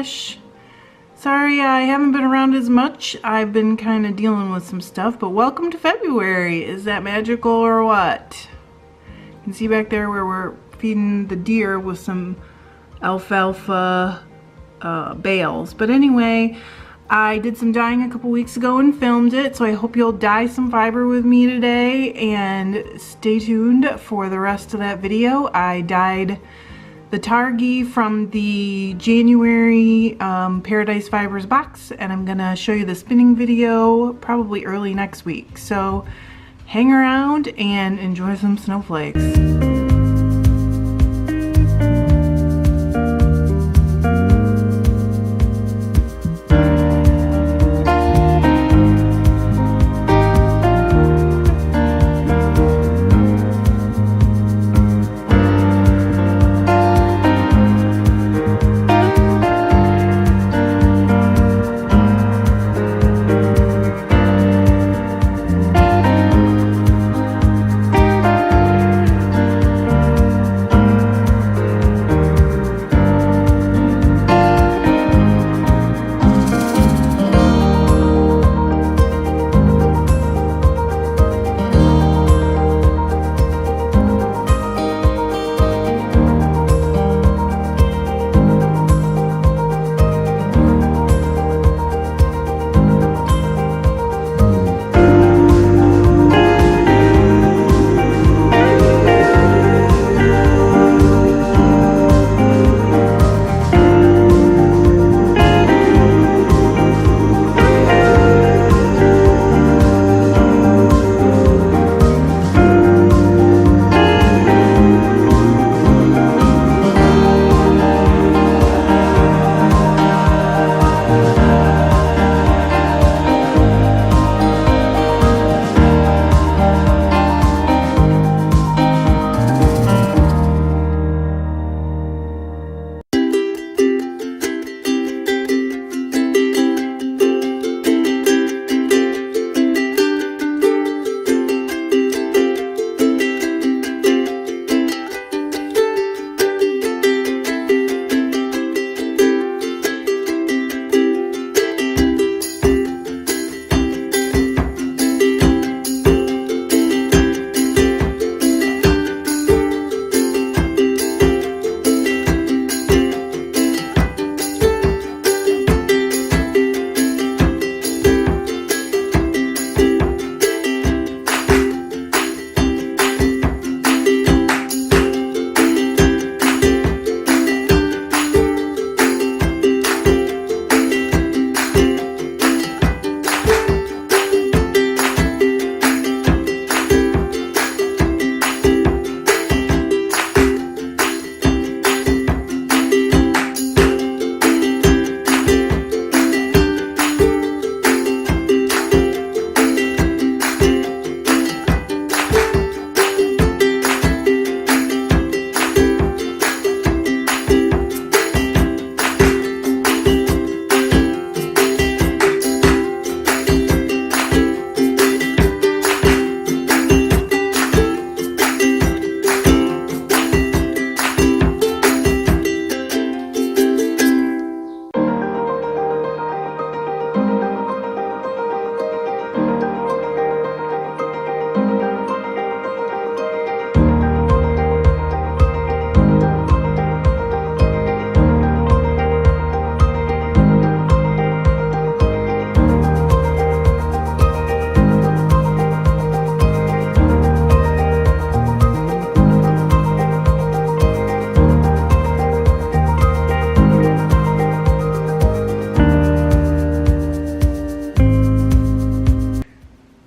Trish. Sorry I haven't been around as much. I've been kind of dealing with some stuff, but welcome to February. Is that magical or what? You can see back there where we're feeding the deer with some alfalfa bales. But anyway, I did some dyeing a couple weeks ago and filmed it, so I hope you'll dye some fiber with me today and stay tuned for the rest of that video. I dyed the Targhee from the January Paradise Fibers box, and I'm gonna show you the spinning video probably early next week. So hang around and enjoy some snowflakes.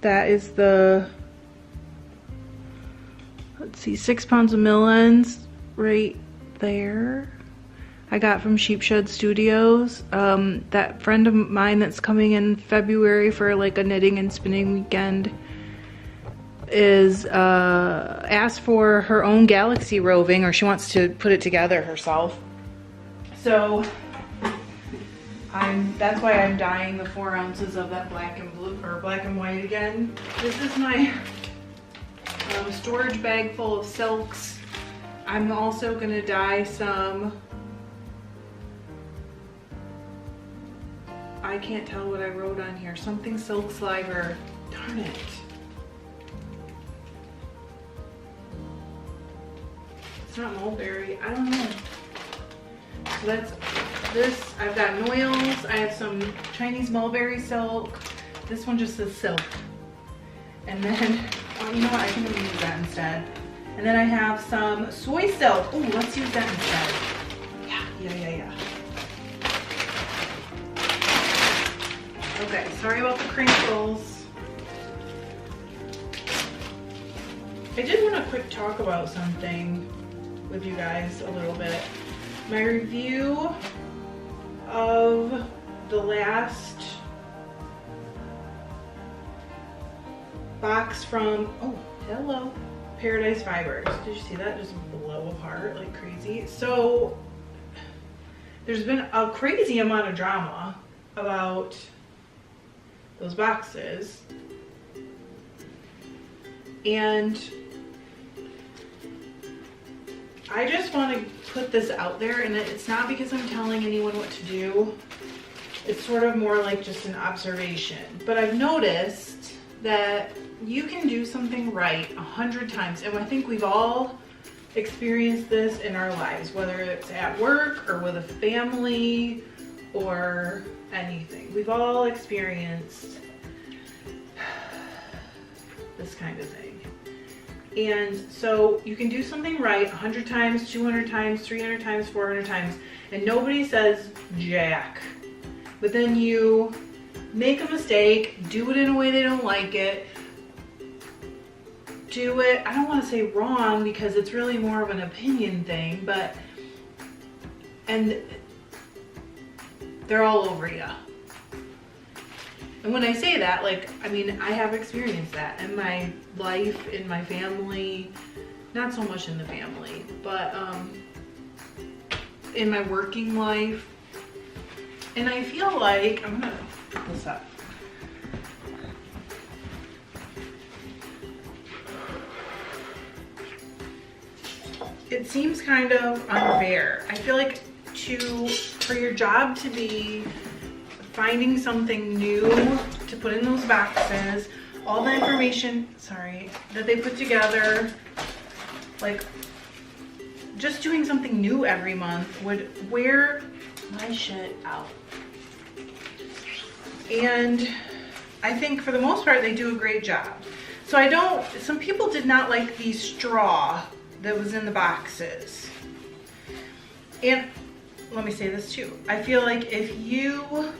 That is the, let's see, 6 pounds of mill ends right there. I got from Sheepshed Studios. That friend of mine that's coming in February for like a knitting and spinning weekend is asked for her own galaxy roving, or she wants to put it together herself. So that's why I'm dyeing the 4 ounces of that black and blue, or black and white again. This is my storage bag full of silks. I'm also gonna dye some I can't tell what I wrote on here. Something silk sliver. Darn it. It's not mulberry. I don't know. So that's this. I've got Noyles. I have some Chinese mulberry silk. This one just says silk. And then, oh, you know what? I think I'm gonna use that instead. And then I have some soy silk. Oh, let's use that instead. Yeah. Okay, sorry about the crinkles. I did want to quick talk about something with you guys a little bit. My review of the last box from, oh, hello, Paradise Fibers. Did you see that just blow apart like crazy? So there's been a crazy amount of drama about those boxes, and I just want to put this out there, and it's not because I'm telling anyone what to do. It's sort of more like just an observation. But I've noticed that you can do something right 100 times, and I think we've all experienced this in our lives, whether it's at work or with a family or anything. We've all experienced this kind of thing. And so you can do something right 100 times, 200 times, 300 times, 400 times, and nobody says jack. But then you make a mistake, do it in a way they don't like it, do it, I don't want to say wrong because it's really more of an opinion thing, but, and they're all over you. And when I say that, like, I mean, I have experienced that in my life, in my family, not so much in the family, but in my working life. And I feel like, I'm gonna put this up. It seems kind of unfair. I feel like for your job to be finding something new to put in those boxes, all the information, that they put together, like just doing something new every month would wear my shit out. And I think for the most part, they do a great job. So some people did not like the straw that was in the boxes. And let me say this too. I feel like if you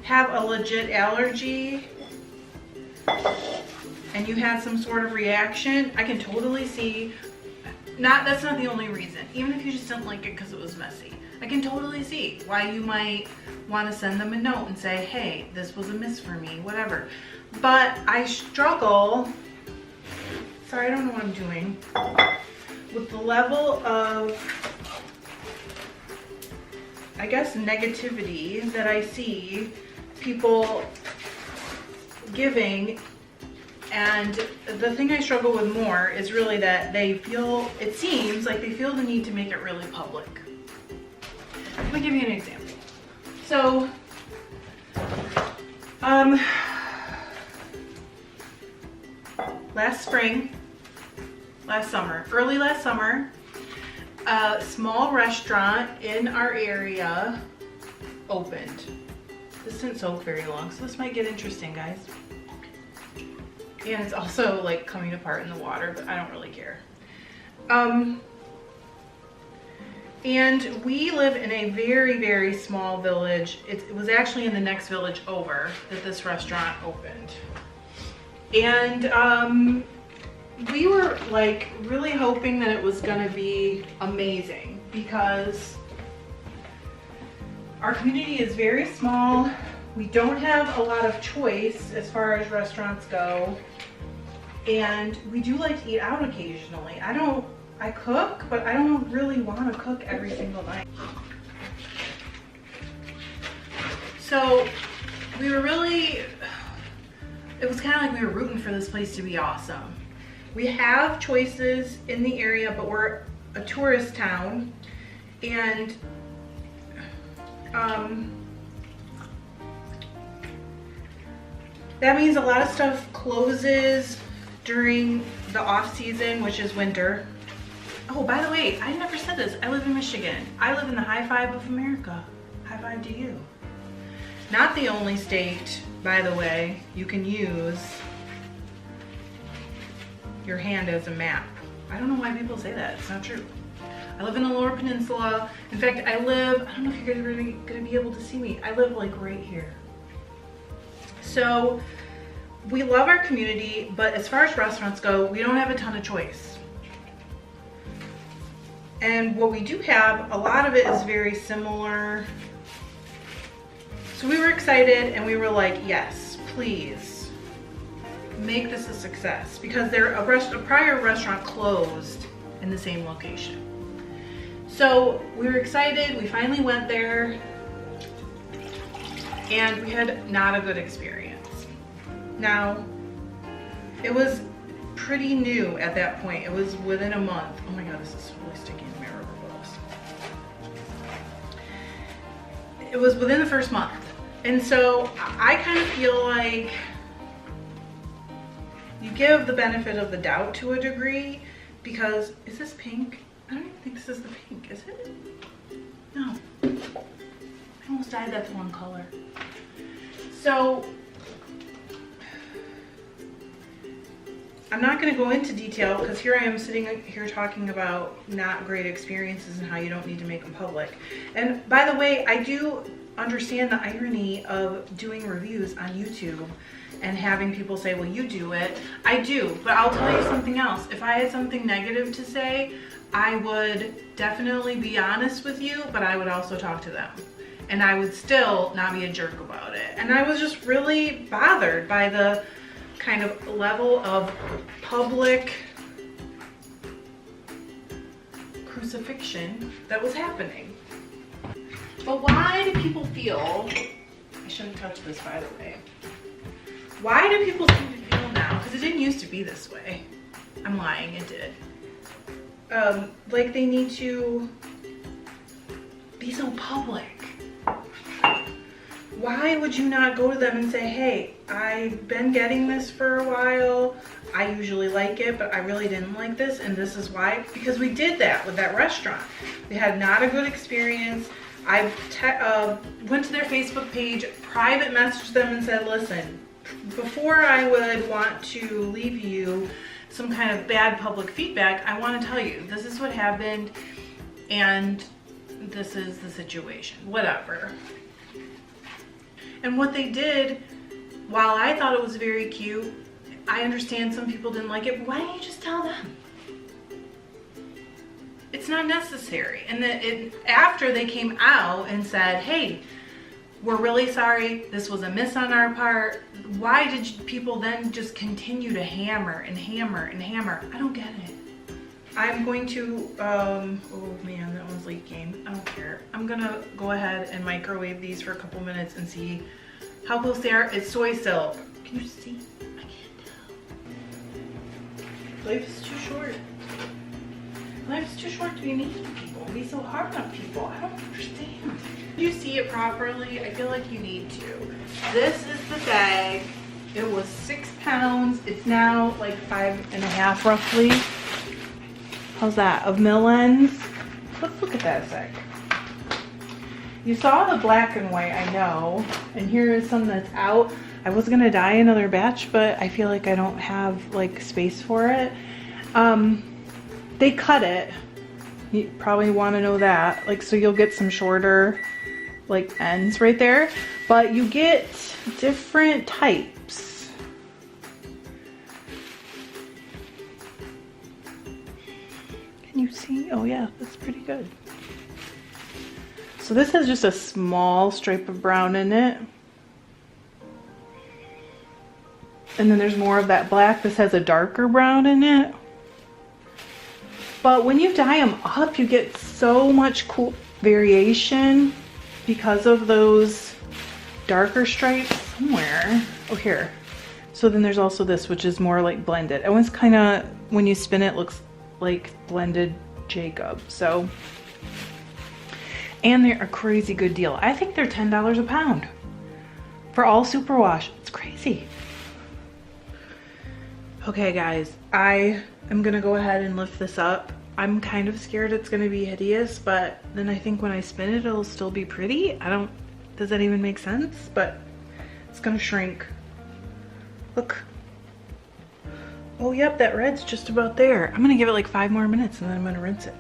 have a legit allergy and you had some sort of reaction, I can totally see, that's not the only reason. Even if you just didn't like it because it was messy, I can totally see why you might want to send them a note and say, hey, this was a miss for me, whatever. But I struggle, sorry, I don't know what I'm doing, with the level of, I guess, negativity that I see people giving. And the thing I struggle with more is really that they feel, it seems like they feel the need to make it really public. Let me give you an example. So, early last summer, a small restaurant in our area opened. This didn't soak very long, so this might get interesting, guys. And it's also like coming apart in the water, but I don't really care. And we live in a very, very small village. It was actually in the next village over that this restaurant opened. And we were like really hoping that it was gonna be amazing because our community is very small. We don't have a lot of choice as far as restaurants go. And we do like to eat out occasionally. I cook, but I don't really want to cook every single night. So we were really, it was kind of like we were rooting for this place to be awesome. We have choices in the area, but we're a tourist town, and That means a lot of stuff closes during the off season, which is winter. Oh, by the way, I never said this. I live in Michigan. I live in the high five of America. High five to you. Not the only state, by the way, you can use your hand as a map. I don't know why people say that. It's not true. I live in the Lower Peninsula. In fact, I don't know if you guys are gonna be able to see me. I live like right here. So we love our community, but as far as restaurants go, we don't have a ton of choice. And what we do have, a lot of it is very similar. So we were excited and we were like, yes, please make this a success, because a prior restaurant closed in the same location. So we were excited, we finally went there, and we had not a good experience. Now, it was pretty new at that point. It was within a month. Oh my God, this is really sticky in my rubber gloves. It was within the first month. And so I kind of feel like you give the benefit of the doubt to a degree, because, is this pink? I don't even think this is the pink, is it? No. I almost dyed that the one color. So, I'm not going to go into detail, because here I am sitting here talking about not great experiences and how you don't need to make them public. And by the way, I do understand the irony of doing reviews on YouTube and having people say, well, you do it. I do, but I'll tell you something else. If I had something negative to say, I would definitely be honest with you, but I would also talk to them. And I would still not be a jerk about it. And I was just really bothered by the kind of level of public crucifixion that was happening. But why do people feel, I shouldn't touch this, by the way. Why do people seem to feel now, because it didn't used to be this way. I'm lying, it did. Like they need to be so public. Why would you not go to them and say, hey, I've been getting this for a while. I usually like it, but I really didn't like this, and this is why. Because we did that with that restaurant. We had not a good experience. I went to their Facebook page, private messaged them and said, listen, before I would want to leave you some kind of bad public feedback, I want to tell you, this is what happened, and this is the situation, whatever. And what they did, while I thought it was very cute, I understand some people didn't like it, but why don't you just tell them? It's not necessary. And then after they came out and said, hey, we're really sorry, this was a miss on our part, why did people then just continue to hammer and hammer and hammer? I don't get it. I'm going to, oh man, that one's leaking. I don't care. I'm gonna go ahead and microwave these for a couple minutes and see how close they are. It's soy silk. Can you see? I can't tell. Life is too short. Life's too short to be making people, be so hard on people. I don't understand. Did you see it properly? I feel like you need to. This is the bag. It was 6 pounds. It's now like 5.5 roughly. How's that? Of mill ends. Let's look at that a sec. You saw the black and white, I know. And here is some that's out. I was gonna dye another batch, but I feel like I don't have like space for it. They cut it. You probably want to know that. Like, so you'll get some shorter like ends right there, but you get different types. Can you see? Oh yeah, that's pretty good. So this has just a small stripe of brown in it. And then there's more of that black. This has a darker brown in it. But when you dye them up, you get so much cool variation because of those darker stripes somewhere. Oh, here. So then there's also this, which is more like blended. It was kind of, when you spin it, looks like blended Jacob. So, and they're a crazy good deal. I think they're $10 a pound for all superwash. It's crazy. Okay guys, I am gonna go ahead and lift this up. I'm kind of scared it's gonna be hideous, but then I think when I spin it, it'll still be pretty. Does that even make sense? But it's gonna shrink. Look. Oh yep, that red's just about there. I'm gonna give it like 5 more minutes and then I'm gonna rinse it.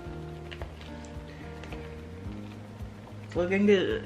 It's looking good.